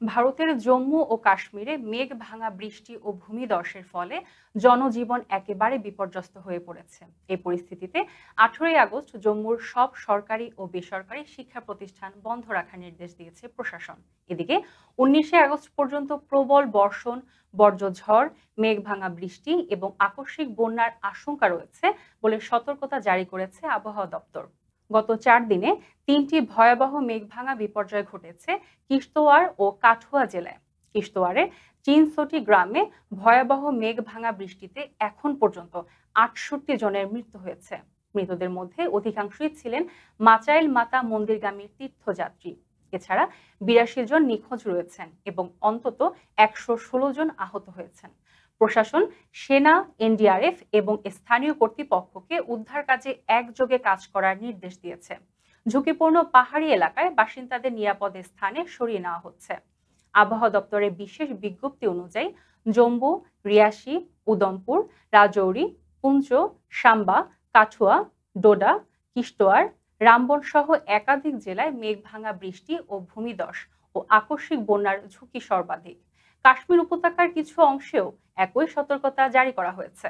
ভারতের জম্মু ও কাশ্মীরে মেঘ ভাঙা বৃষ্টি ও ভূমিধসের ফলে জনজীবন একেবারে বিপর্যস্ত হয়ে পড়েছে। এই পরিস্থিতিতে 18ই আগস্ট জম্মুর সব সরকারি ও বেসরকারি শিক্ষা প্রতিষ্ঠান বন্ধ রাখার নির্দেশ দিয়েছে প্রশাসন। এদিকে 19শে আগস্ট পর্যন্ত প্রবল বর্ষণ, বজ্রঝড়, মেঘ ভাঙা বৃষ্টি এবং আকস্মিক বন্যার আশঙ্কা রয়েছে বলে সতর্কতা জারি করেছে আবহাওয়া দপ্তর। গত 4 দিনে 3টি ভয়াবহ মেঘভাঙা বিপর্যয় ঘটেছে কিশতওয়াড় ও কাঠুয়া জেলায়। কিশতওয়াড়ের চিনসোটি গ্রামে ভয়াবহ মেঘ ভাঙা বৃষ্টিতে এখন পর্যন্ত 68 জনের মৃত্যু হয়েছে। মৃতদের মধ্যে অধিকাংশই ছিলেন মাচাইল মাতা মন্দিরগামী তীর্থযাত্রী। এছাড়া 82 জন নিখোঁজ রয়েছেন এবং অন্তত 116 জন আহত হয়েছেন। প্রশাসন, সেনা, এনডিআরএফ এবং স্থানীয় কর্তৃপক্ষকে উদ্ধার কাজে একযোগে কাজ করার নির্দেশ দিয়েছে। ঝুঁকিপূর্ণ পাহাড়ি এলাকায় বাসিন্দাদের নিরাপদ স্থানে সরিয়ে নেওয়া হচ্ছে। আবহাওয়া দপ্তরের বিশেষ বিজ্ঞপ্তি অনুযায়ী জম্মু, রিয়াসি, উদমপুর, রাজৌরি, পুঞ্চ, সাম্বা, কাঠুয়া, ডোডা, কিশতওয়াড়, রামবন সহ একাধিক জেলায় মেঘভাঙা বৃষ্টি ও ভূমিধস ও আকস্মিক বন্যার ঝুঁকি সর্বাধিক। কাশ্মীর উপত্যকার কিছু অংশেও একই সতর্কতা জারি করা হয়েছে।